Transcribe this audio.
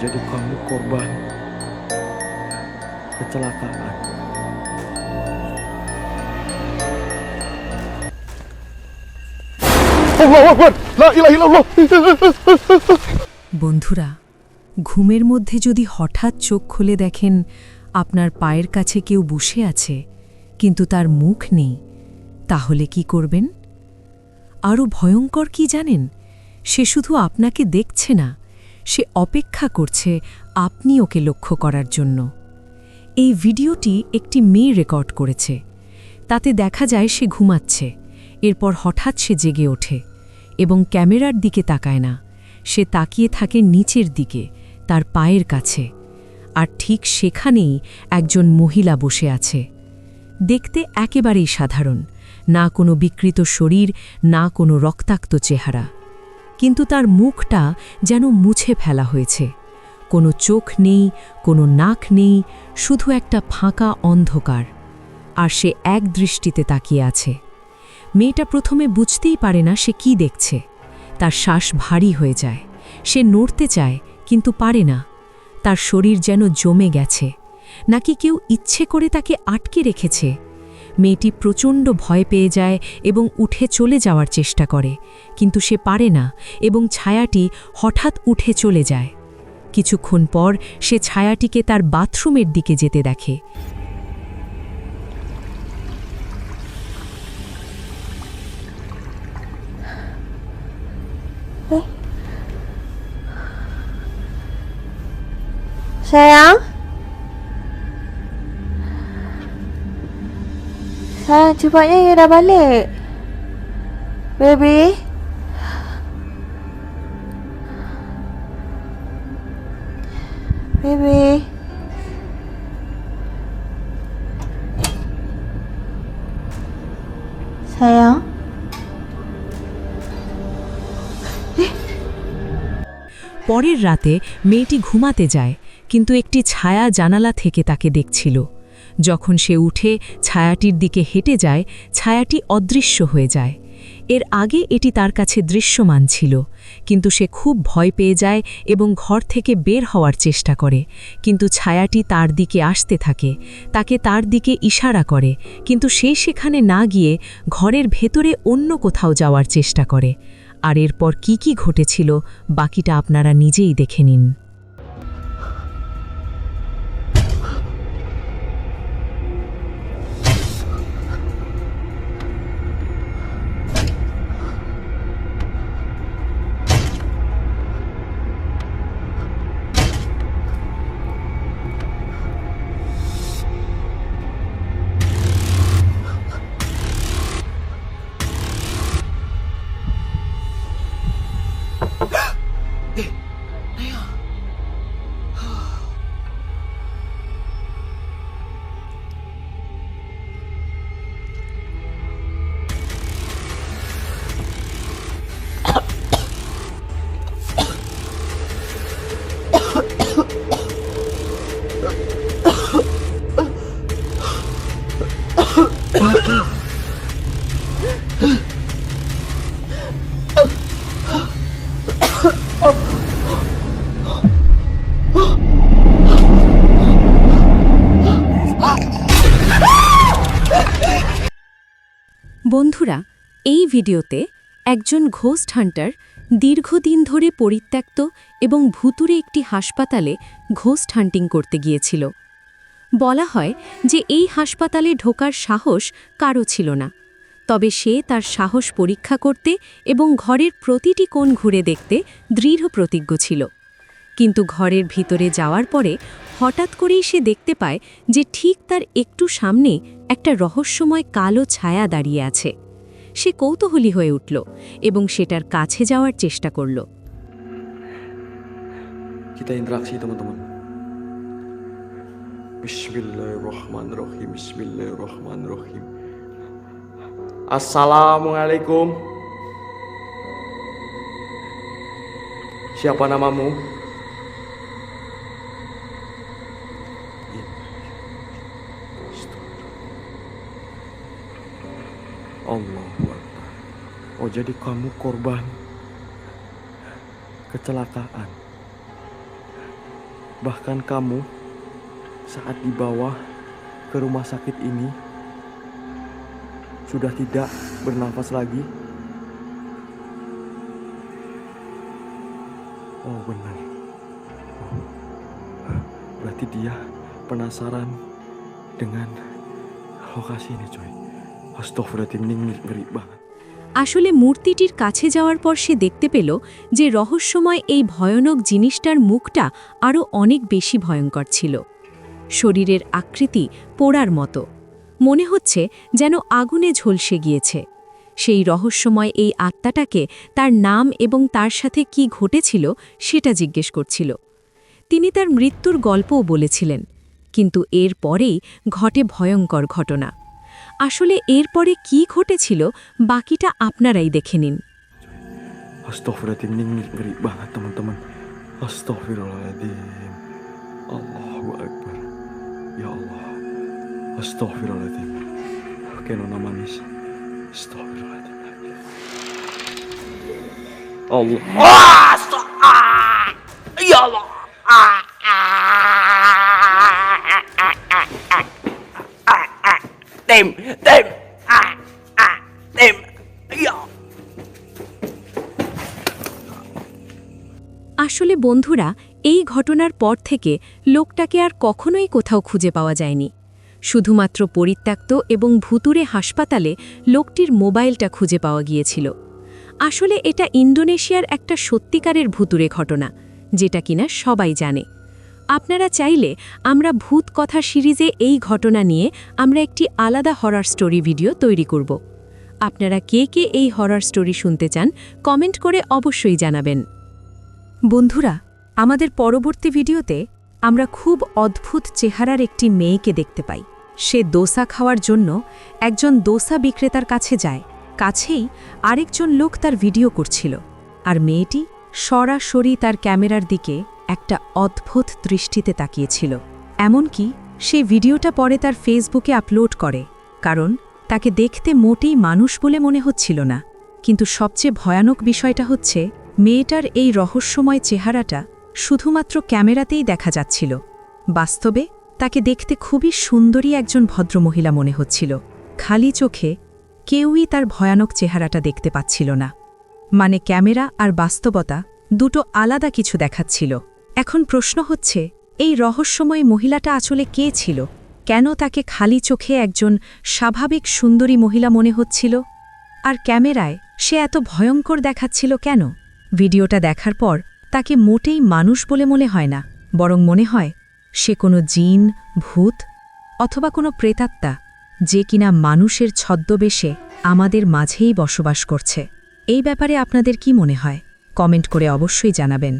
jadi kamu korban kecelakaan. আল্লাহু আকবার, লা ইলাহা ইল্লাল্লাহ। বন্ধুরা, ঘুমের মধ্যে যদি হঠাৎ চোখ খুলে দেখেন আপনার পায়ের কাছে কেউ বসে আছে কিন্তু তার মুখ নেই, তাহলে কি করবেন? আরও ভয়ঙ্কর কি জানেন? সে শুধু আপনাকে দেখছে না, সে অপেক্ষা করছে আপনি ওকে লক্ষ্য করার জন্য। এই ভিডিওটি একটি মেয়ে রেকর্ড করেছে। তাতে দেখা যায় সে ঘুমাচ্ছে, এরপর হঠাৎ সে জেগে ওঠে এবং ক্যামেরার দিকে তাকায় না, সে তাকিয়ে থাকে নিচের দিকে, তার পায়ের কাছে। আর ঠিক সেখানেই একজন মহিলা বসে আছে। দেখতে একেবারেই সাধারণ, না কোনো বিকৃত শরীর, না কোনো রক্তাক্ত চেহারা, কিন্তু তার মুখটা যেন মুছে ফেলা হয়েছে। কোনো চোখ নেই, কোনো নাক নেই, শুধু একটা ফাঁকা অন্ধকার। আর সে এক দৃষ্টিতে তাকিয়ে আছে। মেয়েটা প্রথমে বুঝতেই পারে না সে কি দেখছে। তার শ্বাস ভারী হয়ে যায়, সে নড়তে চায় কিন্তু পারে না। তার শরীর যেন জমে গেছে, নাকি কেউ ইচ্ছে করে তাকে আটকে রেখেছে। মেয়েটি প্রচণ্ড ভয় পেয়ে যায় এবং উঠে চলে যাওয়ার চেষ্টা করে, কিন্তু সে পারে না এবং ছায়াটি হঠাৎ উঠে চলে যায়। কিছুক্ষণ পর সে ছায়াটিকে তার বাথরুমের দিকে যেতে দেখে। Sayang? Sayang, cepatnya you dah balik. Baby? Baby? Sayang? পরের রাতে মেয়েটি ঘুমাতে যায়, কিন্তু একটি ছায়া জানালা থেকে তাকে দেখছিল। যখন সে উঠে ছায়াটির দিকে হেঁটে যায়, ছায়াটি অদৃশ্য হয়ে যায়। এর আগে এটি তার কাছে দৃশ্যমান ছিল, কিন্তু সে খুব ভয় পেয়ে যায় এবং ঘর থেকে বের হওয়ার চেষ্টা করে। কিন্তু ছায়াটি তার দিকে আসতে থাকে, তাকে তার দিকে ইশারা করে, কিন্তু সে সেখানে না গিয়ে ঘরের ভেতরে অন্য কোথাও যাওয়ার চেষ্টা করে। আর এরপর কি কি ঘটেছিল বাকিটা আপনারা নিজেই দেখে নিন। বন্ধুরা, এই ভিডিওতে একজন ঘোস্ট হান্টার দীর্ঘদিন ধরে পরিত্যক্ত এবং ভুতুরে একটি হাসপাতালে ঘোস্ট হান্টিং করতে গিয়েছিল। বলা হয় যে এই হাসপাতালে ঢোকার সাহস কারও ছিল না, তবে সে তার সাহস পরীক্ষা করতে এবং ঘরের প্রতিটি কোণ ঘুরে দেখতে দৃঢ় প্রতিজ্ঞ ছিল। কিন্তু ঘরের ভিতরে যাওয়ার পরে হঠাৎ করেই সে দেখতে পায় যে ঠিক তার একটু সামনে একটা রহস্যময় কালো ছায়া দাঁড়িয়ে আছে। সে কৌতূহলী হয়ে উঠল এবং সেটার কাছে যাওয়ার চেষ্টা করল। Kita interaksi teman-teman. Bismillahirrahmanirrahim. Bismillahirrahmanirrahim. Assalamualaikum. Siapa namamu? Allahu Akbar. Oh, jadi kamu korban kecelakaan. Bahkan kamu saat dibawa ke rumah sakit ini sudah tidak bernafas lagi. Oh benar. Oh, berarti dia penasaran dengan lokasi ini coy. Astagfirullahaladzim, ini ngeri banget. আসলে মূর্তিটির কাছে যাওয়ার পর সে দেখতে পেল যে রহস্যময় এই ভয়ানক জিনিসটার মুখটা আরও অনেক বেশি ভয়ঙ্কর ছিল। শরীরের আকৃতি পোড়ার মতো, মনে হচ্ছে যেন আগুনে ঝলসে গিয়েছে। সেই রহস্যময় এই আত্মাটাকে তার নাম এবং তার সাথে কি ঘটেছিল সেটা জিজ্ঞেস করছিল। তিনি তার মৃত্যুর গল্পও বলেছিলেন, কিন্তু এর পরেই ঘটে ভয়ঙ্কর ঘটনা। আসলে এরপরে কি ঘটেছিল বাকিটা আপনারাই দেখে নিন। Astagfirullahaladzim, ini ngeri banget teman-teman. Astagfirullahaladzim. Allahu Akbar. Ya Allah. Astagfirullahaladzim. Oke, nona manis. Astagfirullahaladzim. Allah. Ya Allah. Tim. Tim. Ya. আসলে বন্ধুরা, এই ঘটনার পর থেকে লোকটাকে আর কখনোই কোথাও খুঁজে পাওয়া যায়নি। শুধুমাত্র পরিত্যক্ত এবং ভুতুরে হাসপাতালে লোকটির মোবাইলটা খুঁজে পাওয়া গিয়েছিল। আসলে এটা ইন্দোনেশিয়ার একটা সত্যিকারের ভুতুরে ঘটনা, যেটা কিনা সবাই জানে। আপনারা চাইলে আমরা ভূত কথা সিরিজে এই ঘটনা নিয়ে আমরা একটি আলাদা হরর স্টোরি ভিডিও তৈরি করব। আপনারা কে কে এই হরর স্টোরি শুনতে চান কমেন্ট করে অবশ্যই জানাবেন। বন্ধুরা, আমাদের পরবর্তী ভিডিওতে আমরা খুব অদ্ভুত চেহারার একটি মেয়েকে দেখতে পাই। সে দোসা খাওয়ার জন্য একজন দোসা বিক্রেতার কাছে যায়। কাছেই আরেকজন লোক তার ভিডিও করছিল, আর মেয়েটি সরাসরি তার ক্যামেরার দিকে একটা অদ্ভুত দৃষ্টিতে তাকিয়েছিল। এমনকি সে ভিডিওটা পরে তার ফেসবুকে আপলোড করে, কারণ তাকে দেখতে মোটেই মানুষ বলে মনে হচ্ছিল না। কিন্তু সবচেয়ে ভয়ানক বিষয়টা হচ্ছে, মেয়েটার এই রহস্যময় চেহারাটা শুধুমাত্র ক্যামেরাতেই দেখা যাচ্ছিল। বাস্তবে তাকে দেখতে খুবই সুন্দরী একজন ভদ্রমহিলা মনে হচ্ছিল। খালি চোখে কেউই তার ভয়ানক চেহারাটা দেখতে পাচ্ছিল না। মানে ক্যামেরা আর বাস্তবতা দুটো আলাদা কিছু দেখাচ্ছিল। এখন প্রশ্ন হচ্ছে, এই রহস্যময় মহিলাটা আসলে কে ছিল? কেন তাকে খালি চোখে একজন স্বাভাবিক সুন্দরী মহিলা মনে হচ্ছিল? আর ক্যামেরায় সে এত ভয়ঙ্কর দেখাচ্ছিল কেন? ভিডিওটা দেখার পর তাকে মোটেই মানুষ বলে মনে হয় না, বরং মনে হয় সে কোনো জিন, ভূত অথবা কোনো প্রেতাত্মা, যে কিনা মানুষের ছদ্মবেশে আমাদের মাঝেই বসবাস করছে। এই ব্যাপারে আপনাদের কি মনে হয়? কমেন্ট করে অবশ্যই জানাবেন।